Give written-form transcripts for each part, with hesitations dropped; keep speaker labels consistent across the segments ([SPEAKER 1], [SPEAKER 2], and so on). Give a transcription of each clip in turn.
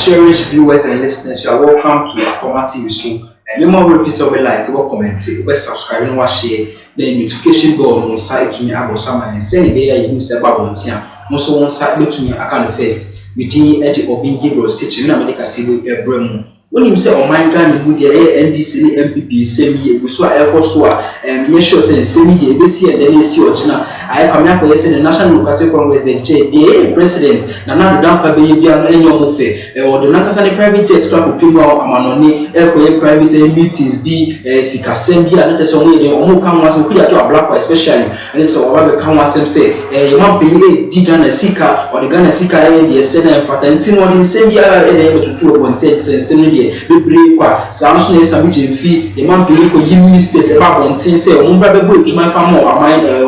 [SPEAKER 1] cherished viewers and listeners, you are welcome to Akoma TV Show. And you more if you like, comment, subscribe, and share. The notification bell on site to me about summer and send me a news about one time. Most on site to me account first. Between Eddie or being Gabriel Sitch in America Civil Bremo. When you say, oh, my God, you NDC MPP, semi, Gusua, Elcosua, and Yeshua, and semi, ABC, and then see Ochina. I come up with the National Democratic Congress, the president, Nana Dampa Baby, and any Mofe, or the Nakasani private jet to Pima, Amanoni, Elko private meetings, be Sika Sembi, and let us only the Omukan was to a black, especially, and it's all about the Kamasem say, you might be a Digana Sika, or the Ghana Sika, the Senate, and Fatantino, and Sembia, and able to do a contest and semi. The break, Samson is a meeting fee, the man being ministers about 1 10 say, Mumba Boy, to my family, or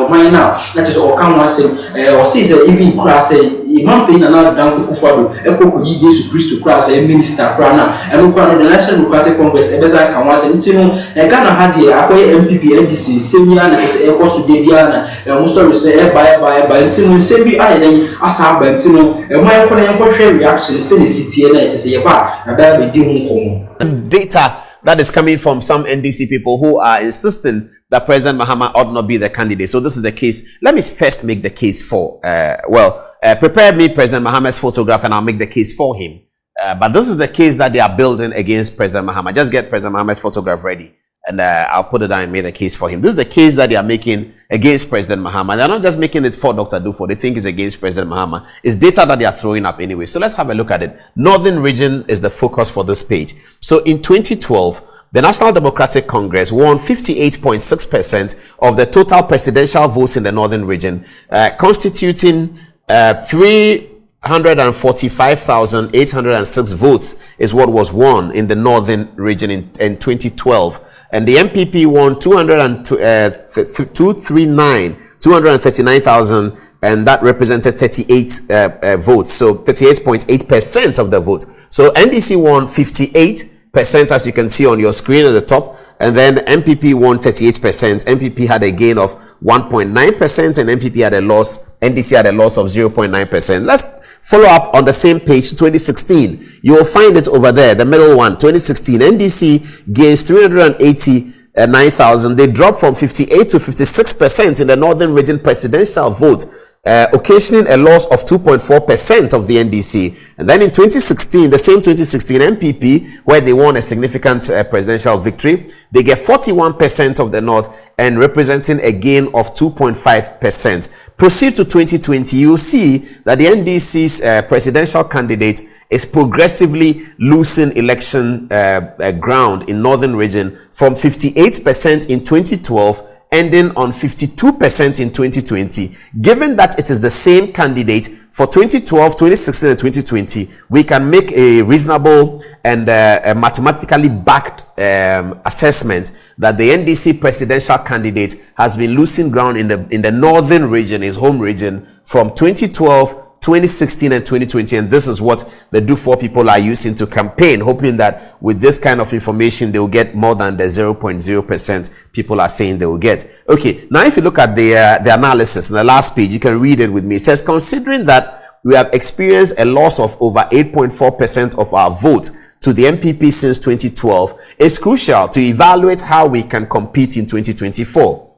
[SPEAKER 1] mine now, that is all come once, or sees a even crass, a man paying another down to Kufado, a Coco Yesu Christ to cross a minister, Krana, and the National Democratic Congress, a better can once, and Tino, and Ghana had the Akoya MPP, NDC, Semian, as a Cosu de Diana, and most of us by Tino, Sebi Island, as our Bentino, and my own reaction, send the city, and I say, a bad be
[SPEAKER 2] data that is coming from some NDC people who are insisting that President Mahama ought not be the candidate. So this is the case. Let me first make the case for, prepare me President Mahama's photograph and I'll make the case for him. But this is the case that they are building against President Mahama. Just get President Mahama's photograph ready and I'll put it down and make the case for him. This is the case that they are making against President Mahama. They're not just making it for Dr. Dufo. They think it's against President Mahama. It's data that they are throwing up anyway. So let's have a look at it. Northern region is the focus for this page. So in 2012, the National Democratic Congress won 58.6% of the total presidential votes in the Northern region, constituting 345,806 votes is what was won in the Northern region in 2012. And the MPP won 239,000, and that represented 38 votes. So 38.8% of the vote. So NDC won 58%, as you can see on your screen at the top. And then MPP won 38%. MPP had a gain of 1.9%, and NDC had a loss of 0.9%. Let's follow up on the same page, 2016. You will find it over there, the middle one, 2016. NDC gains 389,000. They dropped from 58 to 56% in the Northern Region presidential vote, occasioning a loss of 2.4% of the NDC. And then in 2016, the same 2016 MPP, where they won a significant presidential victory, they get 41% of the North and representing a gain of 2.5%. Proceed to 2020, you'll see that the NDC's presidential candidate is progressively losing election ground in Northern Region from 58% in 2012 ending on 52% in 2020. Given that it is the same candidate for 2012, 2016, and 2020, we can make a reasonable and a mathematically backed assessment that the NDC presidential candidate has been losing ground in the Northern region, his home region, from 2012, 2016 and 2020, and this is what the Do4 people are using to campaign, hoping that with this kind of information they will get more than the 0.0% people are saying they will get. Okay, now if you look at the analysis in the last page, you can read it with me. It says, considering that we have experienced a loss of over 8.4% of our vote to the MPP since 2012, it's crucial to evaluate how we can compete in 2024.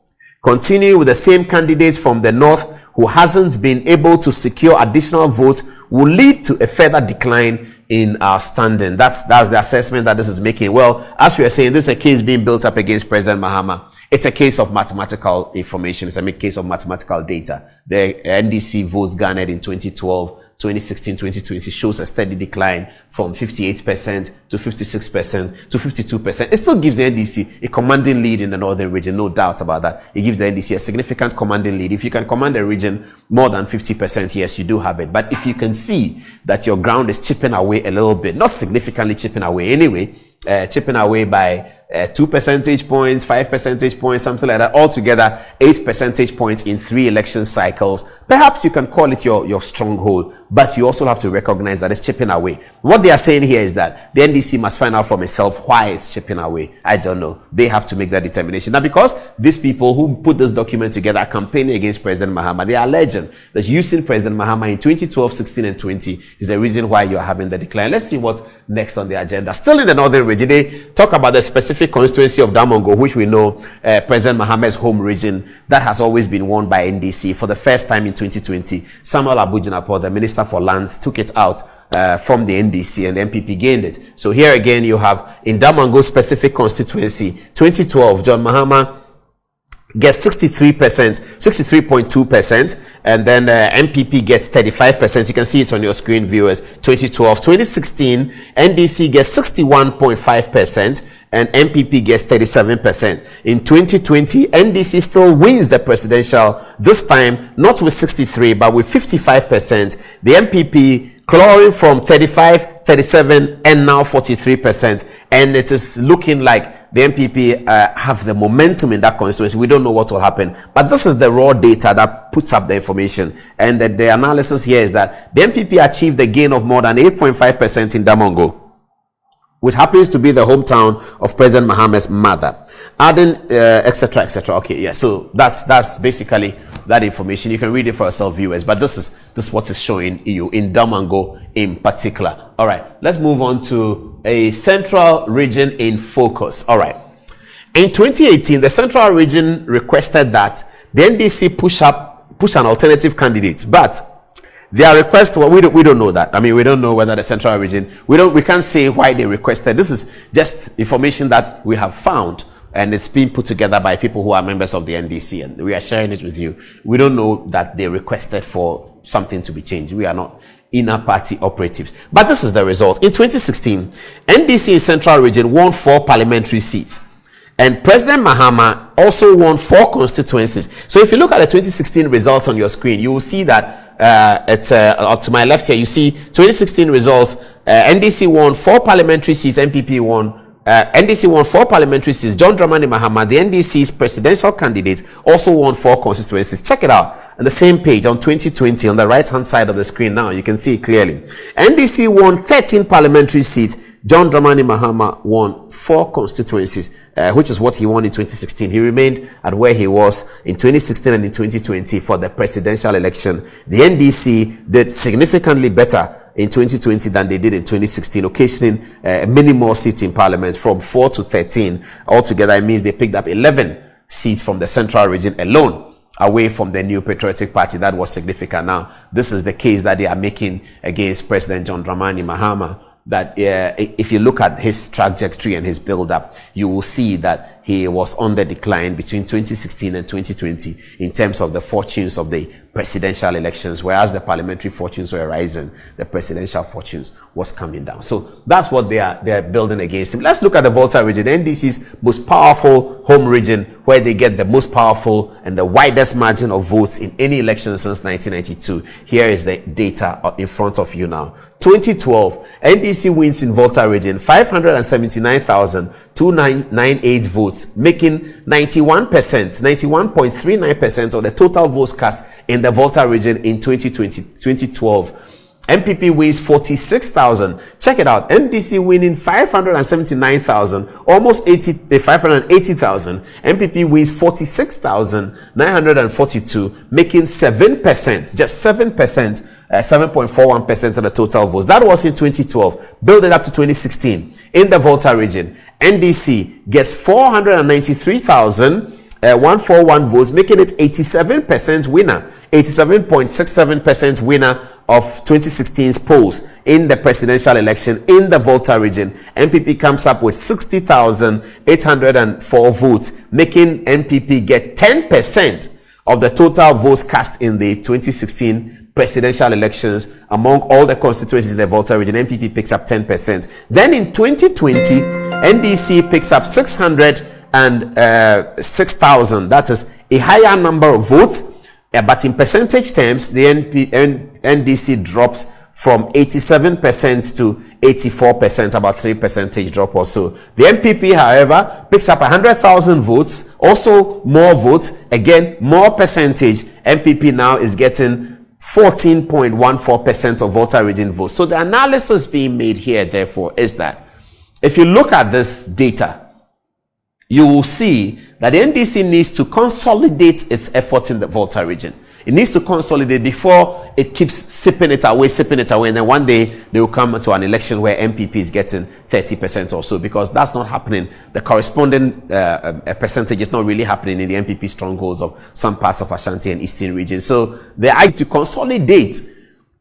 [SPEAKER 2] Continue with the same candidates from the North who hasn't been able to secure additional votes will lead to a further decline in our standing. That's the assessment that this is making. Well, as we are saying, this is a case being built up against President Mahama. It's a case of mathematical information. It's a case of mathematical data. The NDC votes garnered in 2012, 2016, 2020 shows a steady decline from 58% to 56% to 52%. It still gives the NDC a commanding lead in the Northern region, no doubt about that. It gives the NDC a significant commanding lead. If you can command a region more than 50%, yes, you do have it. But if you can see that your ground is chipping away a little bit, not significantly chipping away anyway, chipping away by 2 percentage points, 5 percentage points, something like that. Altogether, 8 percentage points in 3 election cycles. Perhaps you can call it your stronghold, but you also have to recognize that it's chipping away. What they are saying here is that the NDC must find out from itself why it's chipping away. I don't know. They have to make that determination. Now, because these people who put this document together are campaigning against President Mahama, they are alleging that using President Mahama in 2012, 16, and 20 is the reason why you are having the decline. Let's see what's next on the agenda. Still in the northern region, they talk about the specific constituency of Damongo, which we know President Mahama's home region, that has always been won by NDC. For the first time in 2020, Samuel Abujinapo, the Minister for Lands, took it out from the NDC, and the MPP gained it. So here again, you have in Damongo specific constituency, 2012, John Mahama gets 63.2%, and then MPP gets 35%. You can see it on your screen, viewers. 2012, 2016, NDC gets 61.5%, and MPP gets 37%. In 2020, NDC still wins the presidential, this time not with 63, but with 55%. The MPP clawing from 35, 37, and now 43%. And it is looking like the MPP have the momentum in that constituency. We don't know what will happen, but this is the raw data that puts up the information. And the analysis here is that the MPP achieved a gain of more than 8.5% in Damongo, which happens to be the hometown of President Mahama's mother. Adding, etc., etc. Okay, yeah. So that's basically that information. You can read it for yourself, viewers. But this is what is showing you in Damongo in particular. All right, let's move on to a central region in focus. All right. In 2018, the central region requested that the NDC push an alternative candidate, but their request, well, we don't know that. I mean, we don't know whether the central region, we can't say why they requested. This is just information that we have found, and it's being put together by people who are members of the NDC, and we are sharing it with you. We don't know that they requested for something to be changed. We are not inner party operatives. But this is the result. In 2016, NDC in central region won 4 parliamentary seats, and President Mahama also won 4 constituencies. So if you look at the 2016 results on your screen, you will see that to my left here, you see 2016 results. NDC won 4 parliamentary seats. NDC won 4 parliamentary seats. John Mahama, the NDC's presidential candidate, also won 4 constituencies. Check it out on the same page on 2020 on the right hand side of the screen. Now you can see it clearly. NDC won 13 parliamentary seats. John Mahama won 4 constituencies, which is what he won in 2016. He remained at where he was in 2016 and in 2020 for the presidential election. The NDC did significantly better in 2020 than they did in 2016, occasioning many more seats in parliament, from 4 to 13. Altogether, it means they picked up 11 seats from the central region alone, away from the New Patriotic Party. That was significant. Now, this is the case that they are making against President John Mahama, that if you look at his trajectory and his build-up, you will see that he was on the decline between 2016 and 2020 in terms of the fortunes of the presidential elections, whereas the parliamentary fortunes were rising, the presidential fortunes was coming down. So that's what they are building against him. Let's look at the Volta region, the NDC's most powerful home region, where they get the most powerful and the widest margin of votes in any election since 1992. Here is the data in front of you now. 2012, NDC wins in Volta region 579,298 votes, making 91.39% of the total votes cast in the Volta region in 2012. MPP wins 46,000. Check it out. NDC winning 579,000, almost 580,000. MPP wins 46,942, making 7%, just 7%. 7.41% of the total votes. That was in 2012. Build it up to 2016. In the Volta region, NDC gets 493,141 votes, making it 87% winner, 87.67% winner of 2016's polls in the presidential election in the Volta region. MPP comes up with 60,804 votes, making MPP get 10% of the total votes cast in the 2016 presidential elections. Among all the constituencies in the Volta region, MPP picks up 10%. Then in 2020, NDC picks up 606,000. That is a higher number of votes, but in percentage terms, the NDC drops from 87% to 84%, about 3% drop or so. The MPP, however, picks up 100,000 votes, also more votes, again, more percentage. MPP now is getting 14.14% of Volta region votes. So the analysis being made here, therefore, is that if you look at this data, you will see that the NDC needs to consolidate its efforts in the Volta region. It needs to consolidate before it keeps sipping it away, and then one day they will come to an election where MPP is getting 30% or so, because that's not happening. The corresponding percentage is not really happening in the MPP strongholds of some parts of Ashanti and Eastern region. So they are to consolidate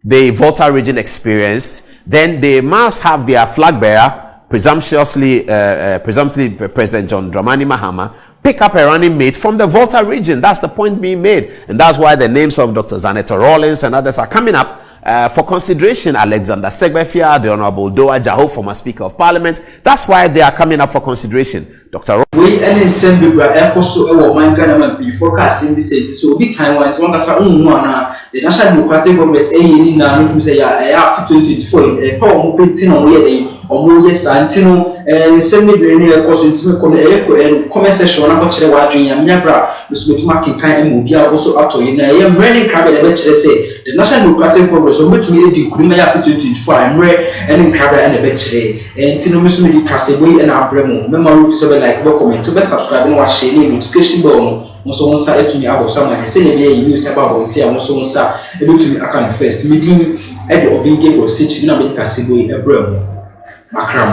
[SPEAKER 2] the Volta region experience. Then they must have their flag bearer, presumptuously President John Mahama, pick up a running mate from the Volta region. That's the point being made. And that's why the names of Dr. Zanetta Rawlings and others are coming up for consideration. Alexander Segbefia, the Honorable Doa Jaho, former Speaker of Parliament. That's why they are coming up for consideration. Dr.
[SPEAKER 1] We and in Sembibra Eposo or Manganam be forecasting the city. So big time when one that's the National Democratic Congress in now say 2024 a power painting on where or yes, Antino and semi brain course into comment session. I'm watching a wide dream. Yabra, the Smith marking kind and Mubia also up to you. I am really crabby. I say the National Democratic Congress or which we did Kumaya 2024 and rare and crabby and a betray and Tino Musumi Casaway and Abremo. Memory officer like comment to subscribe and watch any notification bell. Most on side to me about someone and send me a news about Volta. Most on side able to me account first meeting at the Obing Gable City in America Sibu Abremo. Macram.